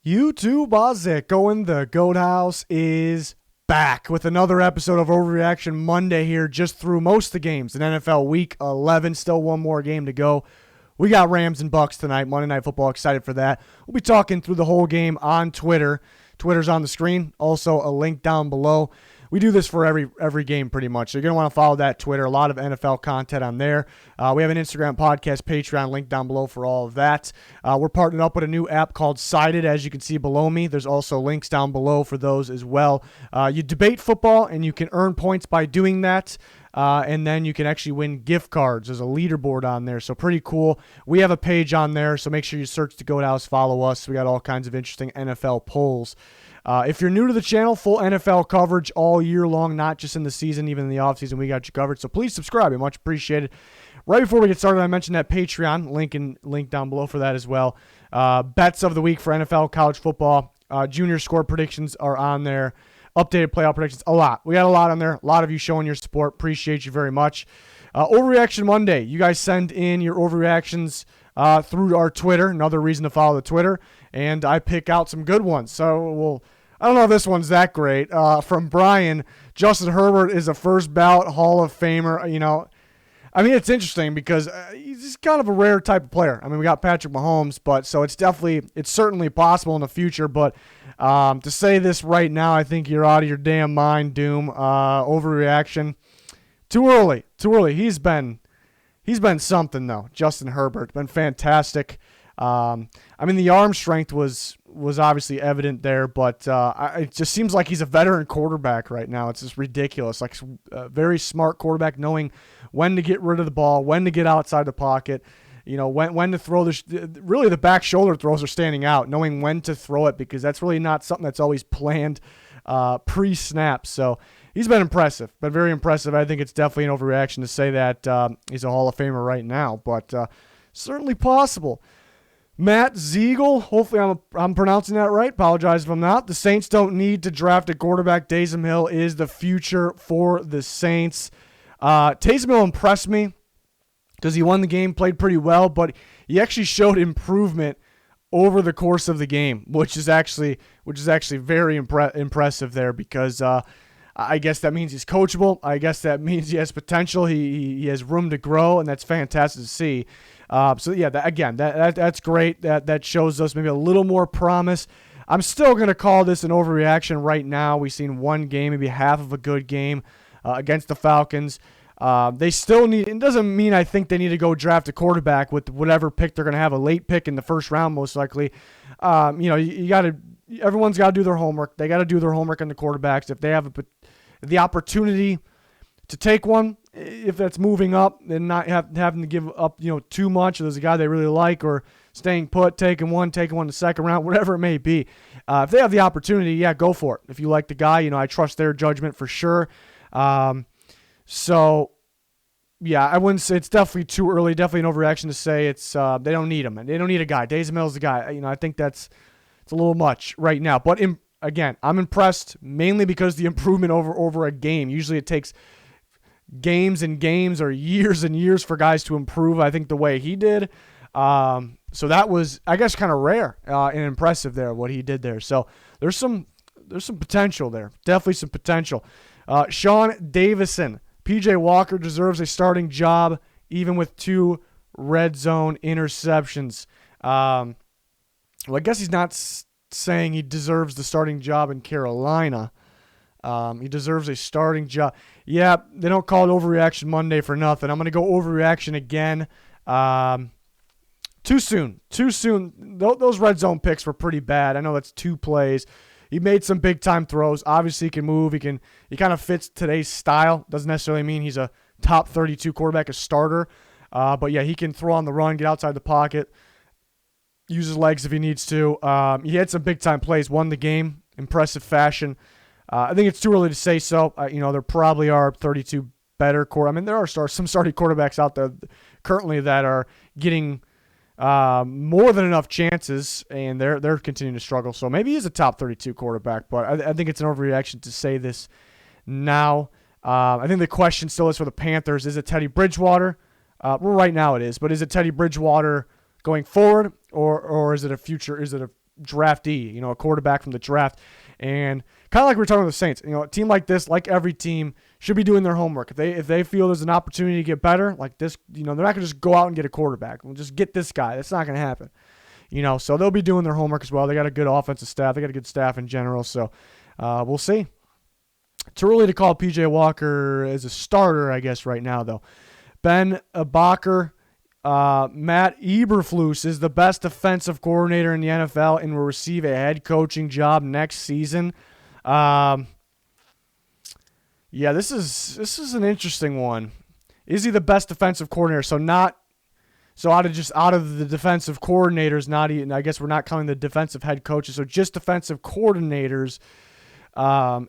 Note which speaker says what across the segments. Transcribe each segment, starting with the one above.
Speaker 1: YouTube, how's it going? The Goat House is back with another episode of Overreaction Monday here, just through most of the games in NFL Week 11. Still one more game to go. We got Rams and Bucks tonight, Monday Night Football. Excited for that. We'll be talking through the whole game on Twitter. Twitter's on the screen. Also, a link down below. We do this for every game pretty much. So you're going to want to follow that Twitter. A lot of NFL content on there. We have an Instagram, podcast, Patreon link down below for all of that. We're partnered up with a new app called Sided, as you can see below me. There's also links down below for those as well. You debate football, and you can earn points by doing that. And then you can actually win gift cards. There's a leaderboard on there, so pretty cool. We have a page on there, so make sure you search the Goat House, follow us. We got all kinds of interesting NFL polls. If you're new to the channel, full NFL coverage all year long, not just in the season, even in the offseason, we got you covered. So please subscribe. Be much appreciated. Right before we get started, I mentioned that Patreon, link down below for that as well. Bets of the week for NFL, college football, junior score predictions are on there. Updated playoff predictions, a lot. We got a lot on there. A lot of you showing your support. Appreciate you very much. Overreaction Monday. You guys send in your overreactions through our Twitter. Another reason to follow the Twitter. And I pick out some good ones. So I don't know if this one's that great. From Brian, Justin Herbert is a first ballot Hall of Famer. You know, I mean, it's interesting because he's kind of a rare type of player. I mean, we got Patrick Mahomes, but so it's certainly possible in the future. But to say this right now, I think you're out of your damn mind, Doom. Overreaction. Too early. He's been something though. Justin Herbert been fantastic. I mean, the arm strength was obviously evident there, but it just seems like he's a veteran quarterback right now. It's just ridiculous. Like a very smart quarterback, knowing when to get rid of the ball, when to get outside the pocket, you know, when to throw really the back shoulder throws are standing out, knowing when to throw it, because that's really not something that's always planned pre-snap. So he's been impressive, been very impressive. I think it's definitely an overreaction to say that he's a Hall of Famer right now, but certainly possible. Matt Ziegel, hopefully I'm pronouncing that right. Apologize if I'm not. The Saints don't need to draft a quarterback. Taysom Hill is the future for the Saints. Taysom Hill impressed me because he won the game, played pretty well, but he actually showed improvement over the course of the game, which is actually very impressive there, because I guess that means he's coachable. I guess that means he has potential. He has room to grow, and that's fantastic to see. So yeah, that's great. That shows us maybe a little more promise. I'm still going to call this an overreaction right now. We've seen one game, maybe half of a good game against the Falcons. They still need. It doesn't mean I think they need to go draft a quarterback with whatever pick they're going to have, a late pick in the first round most likely. You got to. Everyone's got to do their homework. They got to do their homework on the quarterbacks. If they have the opportunity to take one, if that's moving up and not having to give up, too much, or there's a guy they really like, or staying put, taking one in the second round, whatever it may be. If they have the opportunity, yeah, go for it. If you like the guy, I trust their judgment for sure. So yeah, I wouldn't say it's definitely too early. Definitely an overreaction to say it's they don't need him, and they don't need a guy. Taysom Hill's the guy. I think it's a little much right now. But again, I'm impressed mainly because the improvement over a game. Usually it takes games and games or years and years for guys to improve. I think the way he did. So that was, I guess, kind of rare and impressive there, what he did there. So there's some potential there. Definitely some potential. Sean Davison. P.J. Walker deserves a starting job even with 2 red zone interceptions. Well, I guess he's not saying he deserves the starting job in Carolina. He deserves a starting job. Yeah, they don't call it Overreaction Monday for nothing. I'm going to go Overreaction again. Too soon. Those red zone picks were pretty bad. I know that's 2 plays. He made some big-time throws. Obviously, he can move. He kind of fits today's style. Doesn't necessarily mean he's a top 32 quarterback, a starter. But, yeah, he can throw on the run, get outside the pocket, use his legs if he needs to. He had some big-time plays, won the game, impressive fashion. I think it's too early to say so. There probably are 32 better there are some starting quarterbacks out there currently that are getting more than enough chances, and they're continuing to struggle. So maybe he's a top 32 quarterback, but I think it's an overreaction to say this now. I think the question still is for the Panthers: is it Teddy Bridgewater? Well, right now it is, but is it Teddy Bridgewater going forward, or is it a future? Is it a draftee, a quarterback from the draft. And kind of like we're talking about the Saints, a team like this, like every team, should be doing their homework. If they feel there's an opportunity to get better, like this, they're not going to just go out and get a quarterback. We'll just get this guy. That's not going to happen. So they'll be doing their homework as well. They got a good offensive staff. They got a good staff in general. So we'll see. Too early to call P.J. Walker as a starter, I guess, right now, though. Ben Bacher, Matt Eberflus is the best defensive coordinator in the NFL and will receive a head coaching job next season. This is an interesting one. Is he the best defensive coordinator? So out of the defensive coordinators, not even, I guess we're not counting the defensive head coaches. So just defensive coordinators.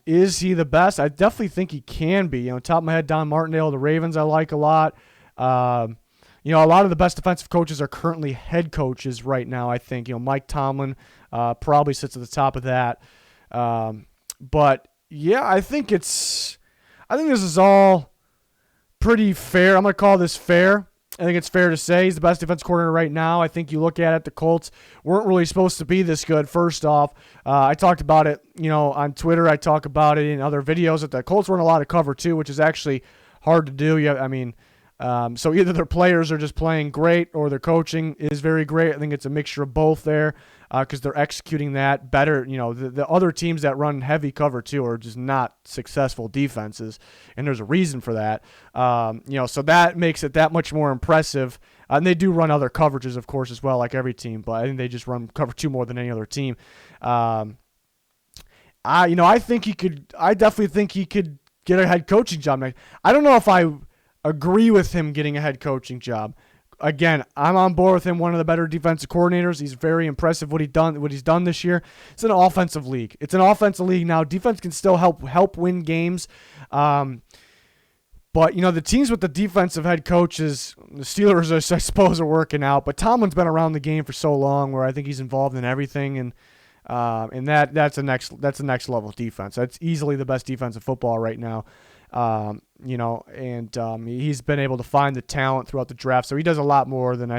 Speaker 1: Is he the best? I definitely think he can be. Top of my head, Don Martindale, the Ravens, I like a lot. A lot of the best defensive coaches are currently head coaches right now. I think Mike Tomlin probably sits at the top of that. But yeah, I think this is all pretty fair. I'm going to call this fair. I think it's fair to say he's the best defense coordinator right now. I think you look at it, the Colts weren't really supposed to be this good, first off. I talked about it, on Twitter. I talk about it in other videos that the Colts weren't allowed to cover too, which is actually hard to do. So either their players are just playing great or their coaching is very great. I think it's a mixture of both there because they're executing that better. The other teams that run heavy cover too are just not successful defenses, and there's a reason for that. So that makes it that much more impressive. And they do run other coverages, of course, as well, like every team, but I think they just run cover two more than any other team. I definitely think he could get a head coaching job next. I don't know if I agree with him getting a head coaching job. Again, I'm on board with him, one of the better defensive coordinators. He's very impressive what he's done this year. It's an offensive league. It's an offensive league now. Defense can still help win games. But the teams with the defensive head coaches, the Steelers, I suppose, are working out. But Tomlin's been around the game for so long, where I think he's involved in everything, and that's the next level of defense. That's easily the best defense in football right now. He's been able to find the talent throughout the draft, so he does a lot more than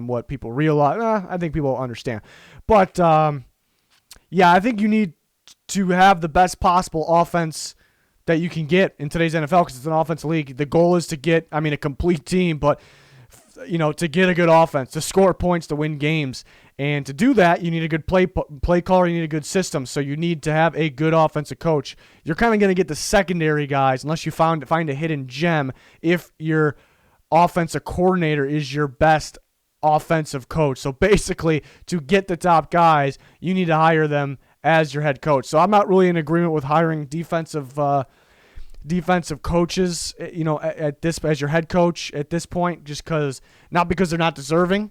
Speaker 1: what people realize. I think people understand. But, I think you need to have the best possible offense that you can get in today's NFL because it's an offensive league. The goal is to get, a complete team, but, to get a good offense, to score points, to win games. And to do that, you need a good play caller, you need a good system, so you need to have a good offensive coach. You're kind of going to get the secondary guys unless you find a hidden gem if your offensive coordinator is your best offensive coach. So basically, to get the top guys, you need to hire them as your head coach. So I'm not really in agreement with hiring defensive coaches, at this as your head coach at this point, not because they're not deserving.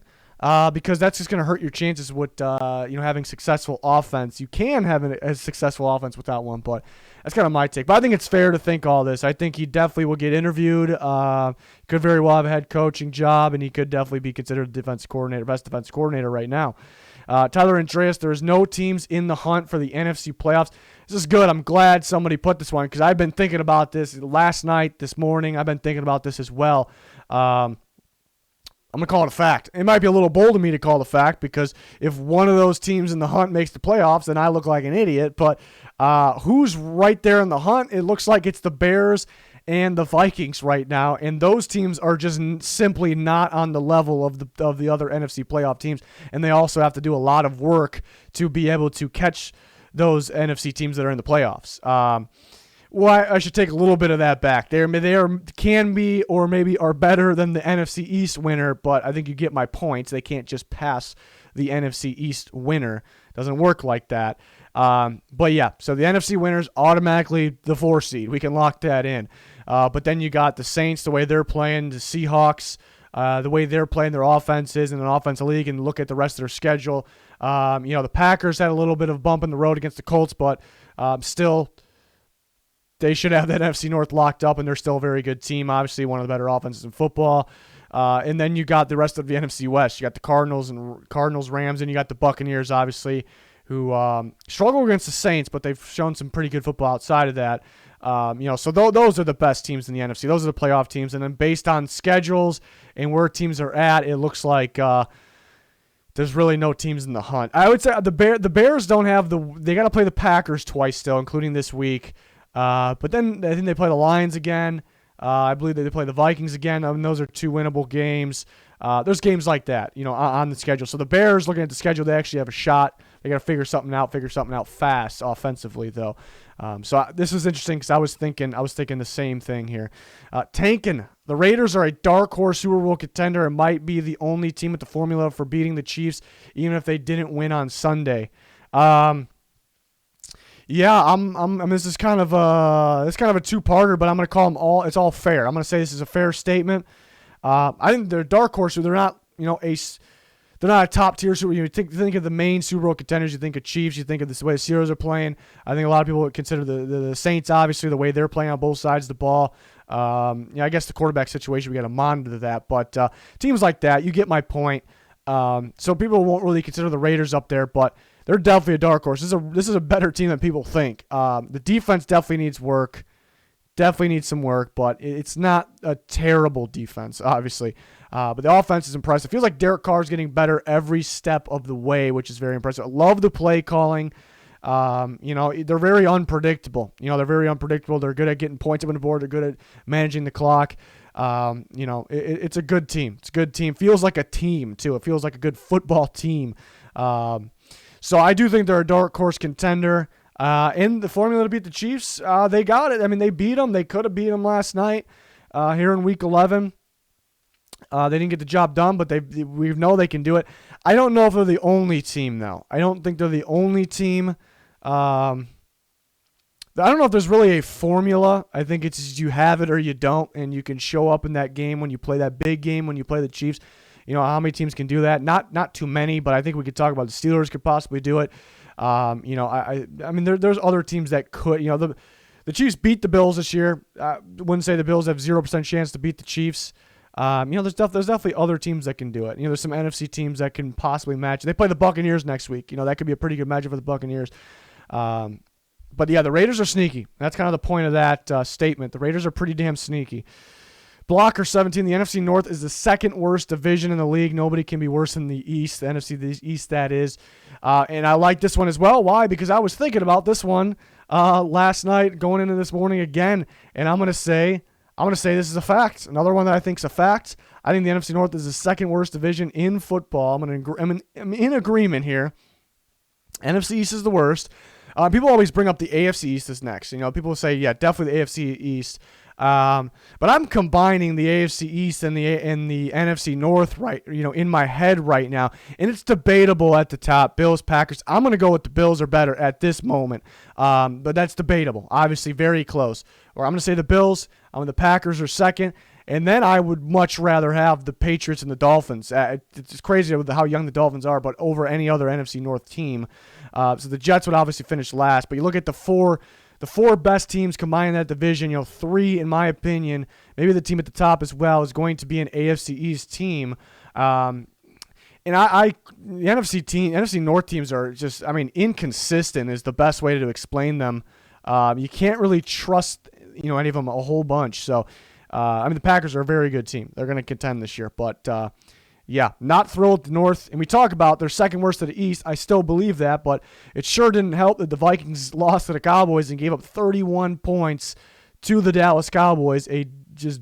Speaker 1: Because that's just going to hurt your chances with having successful offense. You can have a successful offense without one, but that's kind of my take. But I think it's fair to think all this. I think he definitely will get interviewed. Could very well have a head coaching job, and he could definitely be considered the best defensive coordinator right now. Tyler Andreas, there is no teams in the hunt for the NFC playoffs. This is good. I'm glad somebody put this one because I've been thinking about this last night, this morning. I've been thinking about this as well. I'm going to call it a fact. It might be a little bold of me to call it a fact because if one of those teams in the hunt makes the playoffs, then I look like an idiot. But who's right there in the hunt? It looks like it's the Bears and the Vikings right now, and those teams are just simply not on the level of the other NFC playoff teams, and they also have to do a lot of work to be able to catch those NFC teams that are in the playoffs. I should take a little bit of that back. They can be or maybe are better than the NFC East winner, but I think you get my point. They can't just pass the NFC East winner. Doesn't work like that. But yeah, so the NFC winner's automatically the 4 seed. We can lock that in. But then you got the Saints, the way they're playing, the Seahawks, the way they're playing their offenses in an offensive league, and look at the rest of their schedule. The Packers had a little bit of a bump in the road against the Colts, but still, they should have that NFC North locked up, and they're still a very good team. Obviously, one of the better offenses in football. And then you got the rest of the NFC West. You got the Cardinals, Rams, and you got the Buccaneers, obviously, who struggle against the Saints, but they've shown some pretty good football outside of that. So those are the best teams in the NFC. Those are the playoff teams. And then based on schedules and where teams are at, it looks like there's really no teams in the hunt. I would say the Bears don't have they got to play the Packers twice still, including this week. But then I think they play the Lions again. I believe they play the Vikings again. I mean, those are 2 winnable games. There's games like that, on the schedule. So the Bears, looking at the schedule, they actually have a shot. They got to figure something out fast offensively, though. This was interesting because I was thinking the same thing here. Tanking. The Raiders are a dark horse Super Bowl contender and might be the only team with the formula for beating the Chiefs, even if they didn't win on Sunday. Yeah, this is kind of a two-parter, but I'm going to call them all. It's all fair. I'm going to say this is a fair statement. I think they're a dark horse. They're not, they're not a top tier. So you think of the main Super Bowl contenders. You think of Chiefs. You think of the way the Steelers are playing. I think a lot of people would consider the Saints, obviously, the way they're playing on both sides of the ball. I guess the quarterback situation, we got to monitor that. But teams like that, you get my point. So people won't really consider the Raiders up there, but they're definitely a dark horse. This is a better team than people think. The defense definitely needs work. Definitely needs some work, but it's not a terrible defense, obviously. But the offense is impressive. It feels like Derek Carr is getting better every step of the way, which is very impressive. I love the play calling. They're very unpredictable. They're good at getting points up on the board. They're good at managing the clock. It's a good team. It's a good team. Feels like a team, too. It feels like a good football team. So I do think they're a dark horse contender. In the formula to beat the Chiefs, they got it. I mean, they beat them. They could have beat them last night here in Week 11. They didn't get the job done, but we know they can do it. I don't know if they're the only team, though. I don't think they're the only team. I don't know if there's really a formula. I think it's just you have it or you don't, and you can show up in that game when you play that big game, when you play the Chiefs. How many teams can do that? Not too many, but I think we could talk about the Steelers could possibly do it. I mean, there's other teams that could. The Chiefs beat the Bills this year. I wouldn't say the Bills have 0% chance to beat the Chiefs. There's definitely other teams that can do it. There's some NFC teams that can possibly match. They play the Buccaneers next week. That could be a pretty good matchup for the Buccaneers. But yeah, the Raiders are sneaky. That's kind of the point of that statement. The Raiders are pretty damn sneaky. Blocker 17, the NFC North is the second worst division in the league. Nobody can be worse than the East, the NFC East, that is. And I like this one as well. Why? Because I was thinking about this one last night, going into this morning again, and I'm going to say this is a fact. Another one that I think is a fact. I think the NFC North is the second worst division in football. I'm in agreement here. NFC East is the worst. People always bring up the AFC East as next. People say, yeah, definitely the AFC East. But I'm combining the AFC East and the NFC North in my head right now, and it's debatable at the top. Bills, Packers. I'm going to go with the Bills are better at this moment, but that's debatable. Obviously, very close. Or I'm going to say the Bills. The Packers are second, and then I would much rather have the Patriots and the Dolphins. It's crazy with how young the Dolphins are, but over any other NFC North team. So the Jets would obviously finish last, but you look at the four best teams combined in that division, 3, in my opinion, maybe the team at the top as well, is going to be an AFC East team. And the NFC North teams are just, inconsistent is the best way to explain them. You can't really trust, any of them a whole bunch. So, the Packers are a very good team. They're going to contend this year. But, yeah, not thrilled with the North. And we talk about they're second worst to the East. I still believe that, but it sure didn't help that the Vikings lost to the Cowboys and gave up 31 points to the Dallas Cowboys, a just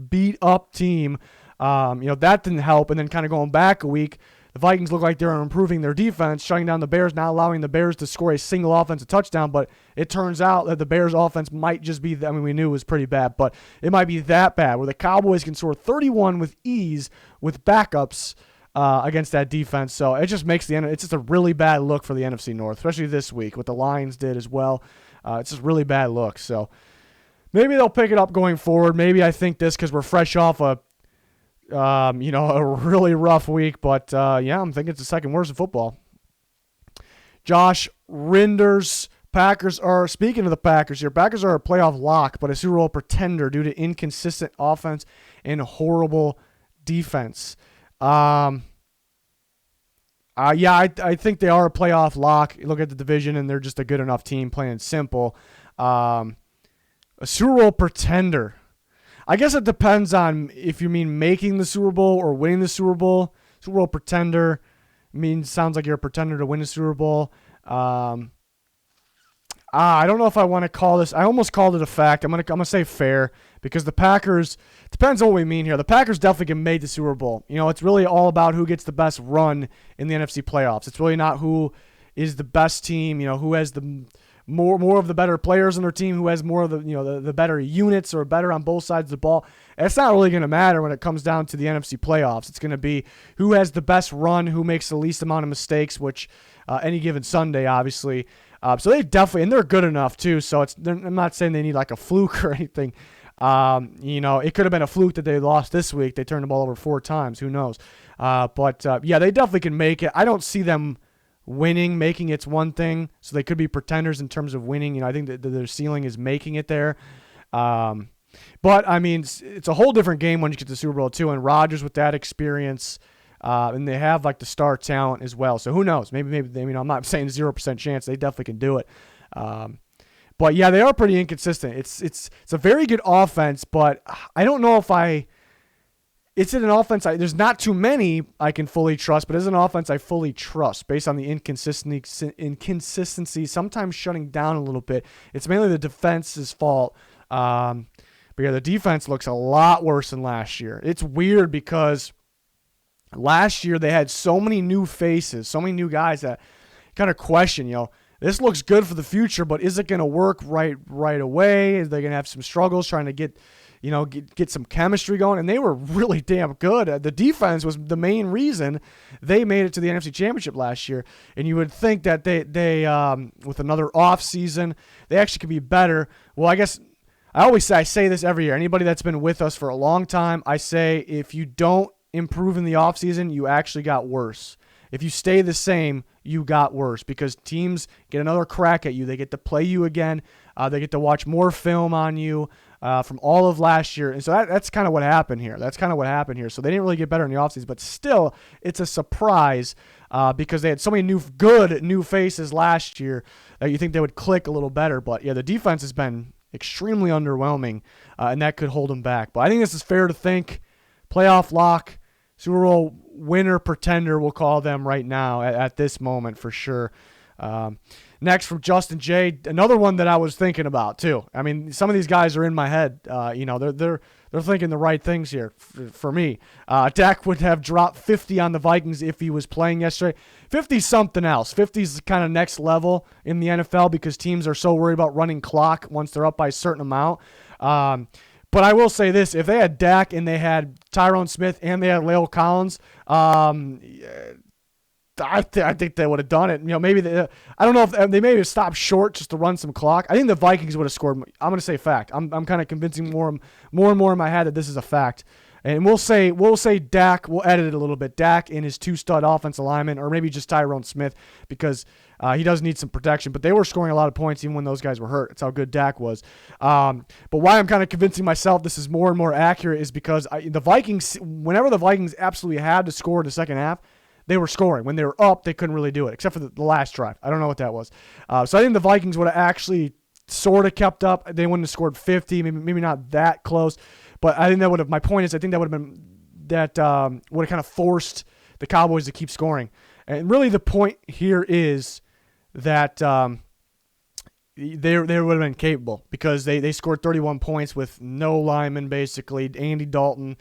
Speaker 1: beat-up team. That didn't help. And then kind of going back a week, the Vikings look like they're improving their defense, shutting down the Bears, not allowing the Bears to score a single offensive touchdown. But it turns out that the Bears' offense might just be, we knew it was pretty bad, but it might be that bad, where the Cowboys can score 31 with ease with backups against that defense. So it just makes it's just a really bad look for the NFC North, especially this week, what the Lions did as well. It's just a really bad look. So maybe they'll pick it up going forward. Maybe I think this because we're fresh off a really rough week, but I'm thinking it's the second worst in football. Josh Rinders, Packers are, speaking of the Packers here, Packers are a playoff lock, but a Super Bowl pretender due to inconsistent offense and horrible defense. I think they are a playoff lock. You look at the division, and they're just a good enough team, playing simple. A Super Bowl pretender. I guess it depends on if you mean making the Super Bowl or winning the Super Bowl. Super Bowl pretender. sounds like you're a pretender to win a Super Bowl. I don't know if I want to call this. I almost called it a fact. I'm gonna say fair because the Packers. Depends on what we mean here. The Packers definitely can make the Super Bowl. It's really all about who gets the best run in the NFC playoffs. It's really not who is the best team. Who has the more of the better players on their team, who has more of the better units or better on both sides of the ball. It's not really going to matter when it comes down to the NFC playoffs. It's going to be who has the best run, who makes the least amount of mistakes, which any given Sunday, obviously. So they definitely, and they're good enough too. So I'm not saying they need like a fluke or anything. It could have been a fluke that they lost this week. They turned the ball over 4 times. Who knows? But they definitely can make it. I don't see them winning. Making it's one thing. So they could be pretenders in terms of winning. I think that their ceiling is making it there. But I mean, it's a whole different game when you get to the Super Bowl too. And Rodgers with that experience. And they have like the star talent as well. So who knows? Maybe I'm not saying 0% chance. They definitely can do it. But yeah, they are pretty inconsistent. It's a very good offense, but I don't know if it's an offense. There's not too many I can fully trust, but it's an offense I fully trust based on the inconsistency. Sometimes shutting down a little bit. It's mainly the defense's fault. But yeah, the defense looks a lot worse than last year. It's weird because last year they had so many new faces, so many new guys that kind of question, this looks good for the future, but is it going to work right away? Is they going to have some struggles trying to get some chemistry going? And they were really damn good. The defense was the main reason they made it to the NFC Championship last year. And you would think that they with another off season, they actually could be better. Well, I guess I say this every year. Anybody that's been with us for a long time, I say if you don't improve in the offseason, you actually got worse. If you stay the same, you got worse because teams get another crack at you. They get to play you again. They get to watch more film on you from all of last year. And so that's kind of what happened here. So they didn't really get better in the offseason, but still, it's a surprise because they had so many good new faces last year that you think they would click a little better. But yeah, the defense has been extremely underwhelming, and that could hold them back. But I think this is fair to think. Playoff lock, Super Bowl winner, pretender, we'll call them right now at this moment for sure. Next from Justin J, another one that I was thinking about too. I mean, some of these guys are in my head. They're thinking the right things here for me. Dak would have dropped 50 on the Vikings if he was playing yesterday. 50's something else. 50's kind of next level in the NFL because teams are so worried about running clock once they're up by a certain amount. But I will say this, if they had Dak and they had Tyrone Smith and they had La'el Collins, I think they would have done it. Maybe I don't know if they maybe have stopped short just to run some clock. I think the Vikings would have scored. I'm going to say fact. I'm kind of convincing more and more in my head that this is a fact. And we'll say Dak, we'll edit it a little bit. Dak and his 2 stud offensive linemen, or maybe just Tyrone Smith because he does need some protection. But they were scoring a lot of points even when those guys were hurt. That's how good Dak was. But why I'm kind of convincing myself this is more and more accurate is because the Vikings, whenever the Vikings absolutely had to score in the second half, they were scoring. When they were up, they couldn't really do it, except for the last drive. I don't know what that was. So I think the Vikings would have actually sort of kept up. They wouldn't have scored 50, maybe not that close. But I think that would have, my point is, I think that would have been, that would have kind of forced the Cowboys to keep scoring. And really the point here is that they would have been capable because they scored 31 points with no linemen, basically. Andy Dalton.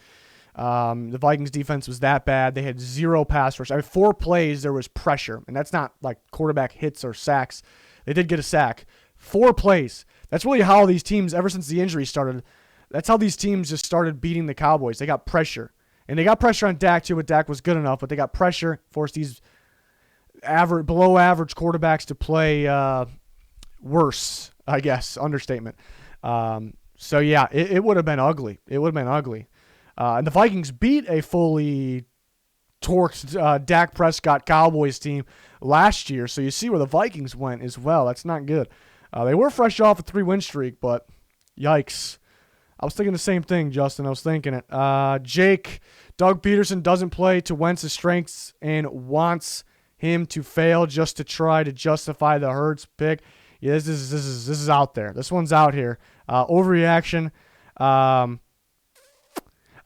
Speaker 1: The Vikings defense was that bad. They had 0 pass rush. 4 plays, there was pressure. And that's not like quarterback hits or sacks. They did get a sack. 4 plays. That's really how these teams, ever since the injury started, that's how these teams just started beating the Cowboys. They got pressure. And they got pressure on Dak too, but Dak was good enough. But they got pressure, forced these below average quarterbacks to play worse, I guess, understatement. So yeah, it would have been ugly. And the Vikings beat a fully torqued Dak Prescott Cowboys team last year. So you see where the Vikings went as well. That's not good. They were fresh off a 3-win streak, but yikes. I was thinking the same thing, Justin. I was thinking it. Jake, Doug Peterson doesn't play to Wentz's strengths and wants him to fail just to try to justify the Hurts pick. Yeah, this is out there. This one's out here. Overreaction.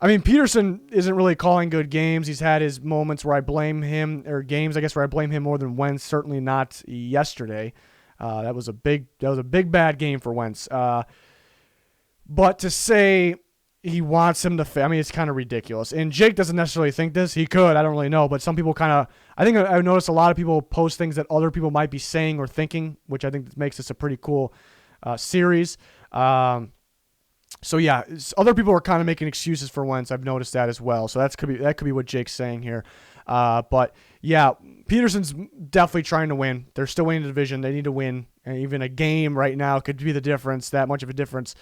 Speaker 1: I mean, Pederson isn't really calling good games. He's had his moments where I blame him, or games, I guess, where I blame him more than Wentz. Certainly not yesterday. That was a big bad game for Wentz. But to say he wants him to fail, I mean, it's kind of ridiculous. And Jake doesn't necessarily think this. He could. I don't really know. But some people kind of, I think I've noticed a lot of people post things that other people might be saying or thinking, which I think makes this a pretty cool series. So yeah, other people are kind of making excuses for Wentz. I've noticed that as well. So that could be what Jake's saying here. But yeah, Pederson's definitely trying to win. They're still winning the division. They need to win. And even a game right now could be the difference. That much of a difference.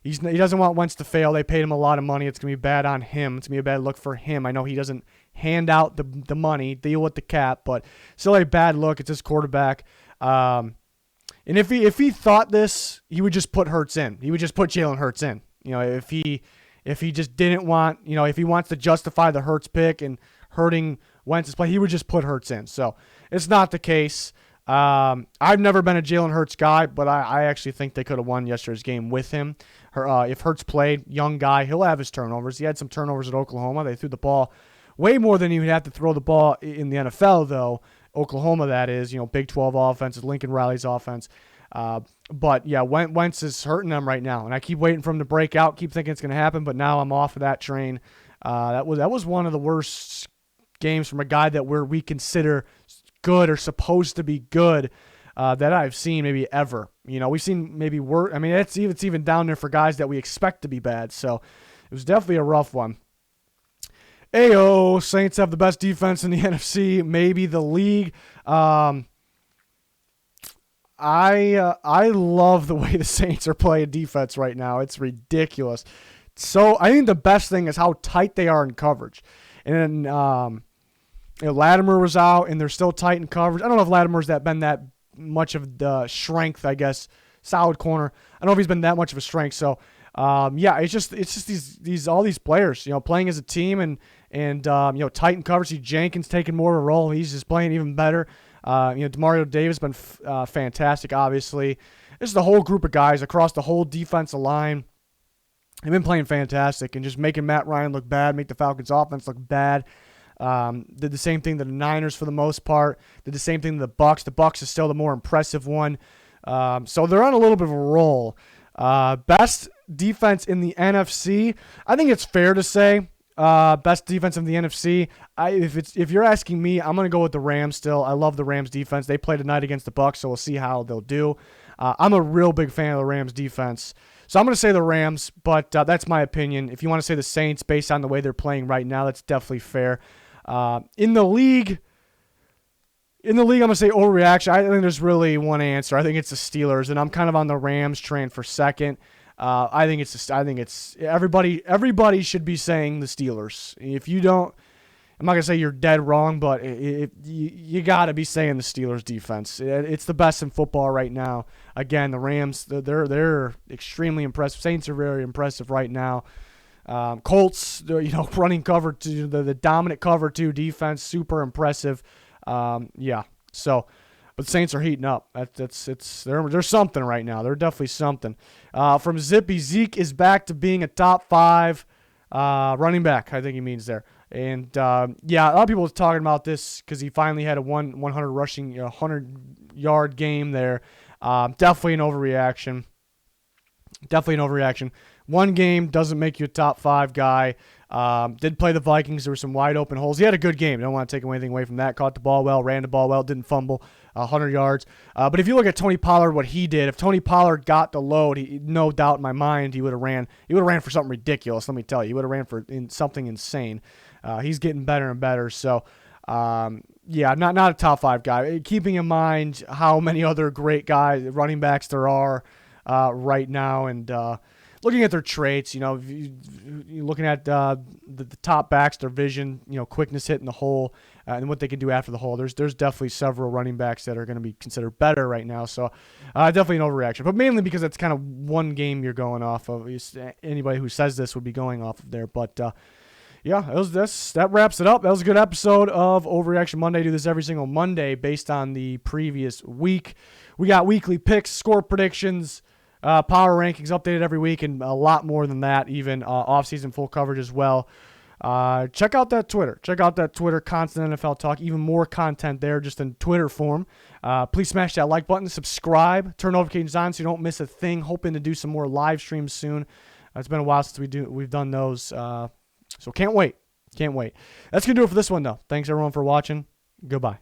Speaker 1: He doesn't want Wentz to fail. They paid him a lot of money. It's gonna be bad on him. It's gonna be a bad look for him. I know he doesn't hand out the money, deal with the cap, but still a bad look. It's his quarterback. And if he thought this, he would just put Hurts in. He would just put Jalen Hurts in. You know, if he just didn't want, you know, if he wants to justify the Hurts pick and hurting Wentz's play, he would just put Hurts in. So it's not the case. I've never been a Jalen Hurts guy, but I actually think they could have won yesterday's game with him. If Hurts played, young guy, he'll have his turnovers. He had some turnovers at Oklahoma. They threw the ball way more than he would have to throw the ball in the NFL, though. Oklahoma, that is, you know, Big 12 offense, Lincoln Riley's offense. But yeah, Wentz is hurting them right now, and I keep waiting for him to break out, keep thinking it's going to happen, but now I'm off of that train. That was one of the worst games from a guy that we consider good or supposed to be good that I've seen maybe ever. You know, we've seen maybe worse. I mean, it's even down there for guys that we expect to be bad. So it was definitely a rough one. Ayo, Saints have the best defense in the NFC, maybe the league. I love the way the Saints are playing defense right now. It's ridiculous. So I think the best thing is how tight they are in coverage. And then Latimer was out, and they're still tight in coverage. I don't know if Latimer's been that much of the strength, I guess. Solid corner. I don't know if he's been that much of a strength. So yeah, it's just all these players, you know, playing as a team and you know, tight in coverage. See Jenkins taking more of a role. He's just playing even better. You know, Demario Davis been fantastic, obviously. This is the whole group of guys across the whole defensive line. They've been playing fantastic and just making Matt Ryan look bad, make the Falcons' offense look bad. Did the same thing to the Niners for the most part. Did the same thing to the Bucs. The Bucs is still the more impressive one. So they're on a little bit of a roll. Best defense in the NFC. I think it's fair to say best defense in the NFC. If you're asking me, I'm going to go with the Rams still. I love the Rams defense. They play tonight against the Bucs, so we'll see how they'll do. I'm a real big fan of the Rams defense. So I'm going to say the Rams, but that's my opinion. If you want to say the Saints based on the way they're playing right now, that's definitely fair. In the league, I'm going to say overreaction. I think there's really one answer. I think it's the Steelers, and I'm kind of on the Rams train for second. I think it's everybody should be saying the Steelers. If you don't, I'm not going to say you're dead wrong, but you got to be saying the Steelers defense. It's the best in football right now. Again, the Rams, they're extremely impressive. Saints are very impressive right now. Colts, you know, running cover two, the dominant cover two defense, super impressive. Yeah. So, but the Saints are heating up. They're something right now. They're definitely something. From Zippy, Zeke is back to being a top 5 running back. I think he means there. And yeah, a lot of people are talking about this because he finally had a 100 rushing, 100-yard game there. Definitely an overreaction. One game doesn't make you a top 5 guy. Did play the Vikings. There were some wide open holes. He had a good game. Don't want to take anything away from that. Caught the ball well, ran the ball well, didn't fumble, 100 yards. But if you look at Tony Pollard, what he did, if Tony Pollard got the load, no doubt in my mind he would have ran. He would have ran for something ridiculous. Let me tell you, he would have ran for something insane. He's getting better and better. So yeah, not a top 5 guy. Keeping in mind how many other great guys, running backs there are right now, and looking at their traits, you know, you're looking at the top backs, their vision, you know, quickness hitting the hole, and what they can do after the hole. There's definitely several running backs that are going to be considered better right now. So definitely an overreaction, but mainly because it's kind of one game you're going off of. Anybody who says this would be going off of there, but. Yeah, that wraps it up. That was a good episode of Overreaction Monday. I do this every single Monday based on the previous week. We got weekly picks, score predictions, Power rankings updated every week, and a lot more than that, even off-season full coverage as well. Check out that Twitter. Constant NFL Talk. Even more content there just in Twitter form. Please smash that like button, subscribe, turn notifications on so you don't miss a thing. Hoping to do some more live streams soon. It's been a while since we've done those, so can't wait. That's going to do it for this one, though. Thanks, everyone, for watching. Goodbye.